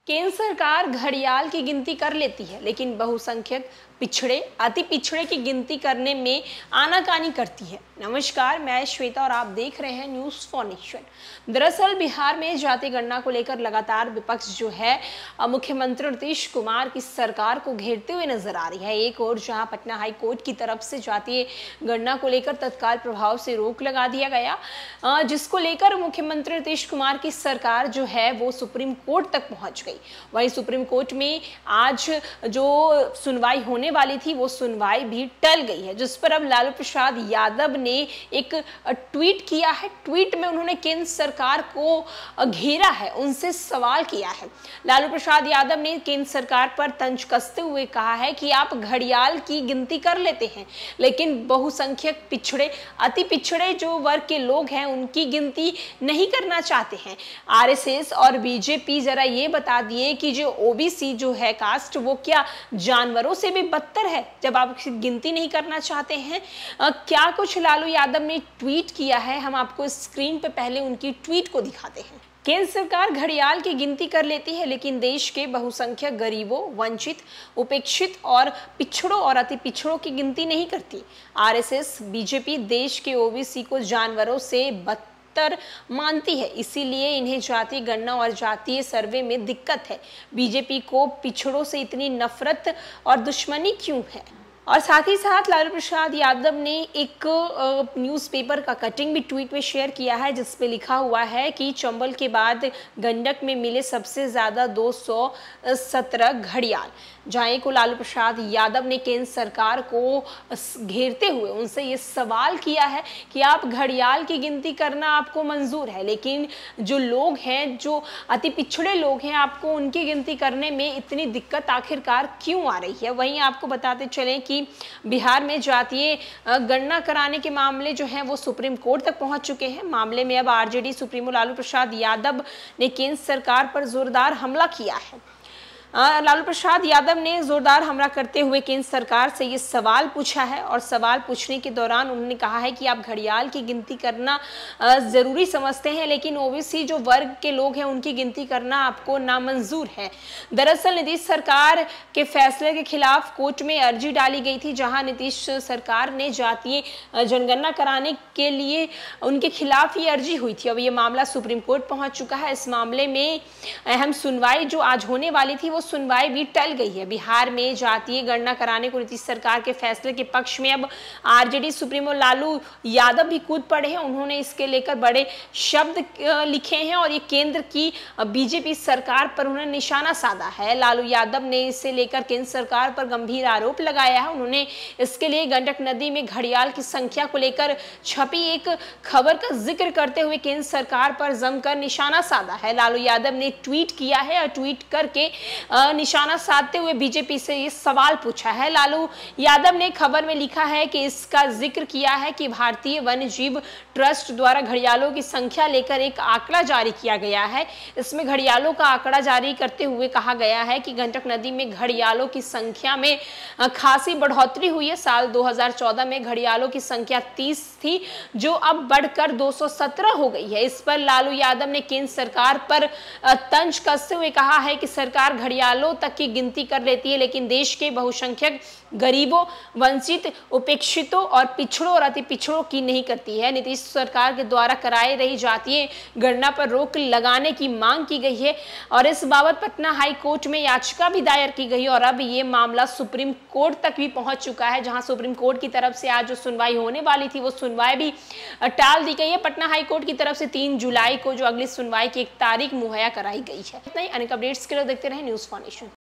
केंद्र सरकार घड़ियाल की गिनती कर लेती है, लेकिन बहुसंख्यक पिछड़े अति पिछड़े की गिनती करने में आनाकानी करती है। नमस्कार, मैं श्वेता और आप देख रहे हैं न्यूज़ फॉर नेशन। दरअसल बिहार में जाति गणना को लेकर लगातार विपक्ष जो है मुख्यमंत्री नीतीश कुमार की सरकार को घेरते हुए नजर आ रही है। एक और जहां पटना हाई कोर्ट की तरफ से जातीय गणना को लेकर तत्काल प्रभाव से रोक लगा दिया गया, जिसको लेकर मुख्यमंत्री नीतीश कुमार की सरकार जो है वो सुप्रीम कोर्ट तक पहुंच गई। वहीं सुप्रीम कोर्ट में आज जो सुनवाई होने वाली थी वो सुनवाई भी टल गई है, जिस पर अब लालू प्रसाद यादव ने एक ट्वीट किया है। ट्वीट में उन्होंने केंद्र सरकार को घेरा है, उनसे सवाल किया है। लालू प्रसाद यादव ने केंद्र सरकार पर तंज कसते हुए कहा है कि आप घड़ियाल की गिनती कर लेते हैं, लेकिन बहुसंख्यक पिछड़े अति पिछड़े जो वर्ग के लोग हैं उनकी गिनती नहीं करना चाहते हैं। आरएसएस और बीजेपी जरा ये बता दिए कि जो ओबीसी जो है कास्ट वो क्या जानवरों से भी बदतर है जब आप गिनती नहीं करना चाहते हैं। क्या कुछ लालू यादव ने ट्वीट किया है, हम आपको स्क्रीन पे पहले उनकी ट्वीट को दिखाते हैं। केंद्र सरकार घड़ियाल की गिनती कर लेती है, लेकिन देश के बहुसंख्यक गरीबों, वंचित, उपेक्षित और पिछड़ों और अति पिछड़ों की गिनती नहीं करती। आरएसएस, बीजेपी देश के ओबीसी को जानवरों से बदतर मानती है, इसीलिए इन्हें जातीय गणना और जातीय सर्वे में दिक्कत है। बीजेपी को पिछड़ों से इतनी नफरत और दुश्मनी क्यों है? और साथ ही साथ लालू प्रसाद यादव ने एक न्यूज़पेपर का कटिंग भी ट्वीट में शेयर किया है, जिस पे लिखा हुआ है कि चंबल के बाद गंडक में मिले सबसे ज़्यादा 217 घड़ियाल। जहां को लालू प्रसाद यादव ने केंद्र सरकार को घेरते हुए उनसे ये सवाल किया है कि आप घड़ियाल की गिनती करना आपको मंजूर है, लेकिन जो लोग हैं, जो अति पिछड़े लोग हैं, आपको उनकी गिनती करने में इतनी दिक्कत आखिरकार क्यों आ रही है। वहीं आपको बताते चलें कि बिहार में जातीय गणना कराने के मामले जो हैं वो सुप्रीम कोर्ट तक पहुंच चुके हैं। मामले में अब आरजेडी सुप्रीमो लालू प्रसाद यादव ने केंद्र सरकार पर जोरदार हमला किया है। लालू प्रसाद यादव ने जोरदार हमला करते हुए केंद्र सरकार से ये सवाल पूछा है, और सवाल पूछने के दौरान उन्होंने कहा है कि आप घड़ियाल की गिनती करना जरूरी समझते हैं, लेकिन ओबीसी जो वर्ग के लोग हैं उनकी गिनती करना आपको नामंजूर है। दरअसल नीतीश सरकार के फैसले के खिलाफ कोर्ट में अर्जी डाली गई थी, जहां नीतीश सरकार ने जातीय जनगणना कराने के लिए उनके खिलाफ ये अर्जी हुई थी। अब ये मामला सुप्रीम कोर्ट पहुंच चुका है। इस मामले में अहम सुनवाई जो आज होने वाली थी वो सुनवाई भी टल गई है। बिहार में जातीय गणना कराने को नीतीश सरकार के फैसले के पक्ष में अब आरजेडी सुप्रीमो लालू यादव भी कूद पड़े हैं। उन्होंने इसके लेकर बड़े शब्द लिखे हैं और ये केंद्र की बीजेपी सरकार पर उन्होंने निशाना साधा है। लालू यादव ने इसे लेकर केंद्र सरकार पर गंभीर आरोप लगाया है। उन्होंने इसके लिए गंडक नदी में घड़ियाल की संख्या को लेकर छपी एक खबर का जिक्र करते हुए केंद्र सरकार पर जमकर निशाना साधा है। लालू यादव ने ट्वीट किया है और ट्वीट करके निशाना साधते हुए बीजेपी से ये सवाल पूछा है। लालू यादव ने खबर में लिखा है कि इसका जिक्र किया है कि भारतीय वन्य जीव ट्रस्ट द्वारा घड़ियालों की संख्या लेकर एक आंकड़ा जारी किया गया है। इसमें घड़ियालों का आंकड़ा जारी करते हुए कहा गया है कि गंडक नदी में घड़ियालों की संख्या में खासी बढ़ोतरी हुई है। साल 2014 में घड़ियालों की संख्या 30 थी, जो अब बढ़कर 217 हो गई है। इस पर लालू यादव ने केंद्र सरकार पर तंज कसते हुए कहा है कि सरकार घड़ियालों तक की गिनती कर लेती है, लेकिन देश के बहुसंख्यक गरीबों, वंचित, उपेक्षितों और पिछड़ों और अति पिछड़ों की नहीं करती है। नीतीश सरकार के द्वारा कराई रही जातीय गणना पर रोक लगाने की मांग की गई है और इस बाबत पटना हाई कोर्ट में याचिका भी दायर की गई और अब ये मामला सुप्रीम कोर्ट तक भी पहुंच चुका है, जहां सुप्रीम कोर्ट की तरफ से आज जो सुनवाई होने वाली थी वो सुनवाई भी टाल दी गई है। पटना हाई कोर्ट की तरफ से 3 जुलाई को जो अगली सुनवाई की एक तारीख मुहैया कराई गई है। इतना ही। अनेक अपडेट्स के लिए देखते रहे न्यूज़ फॉर नेशन।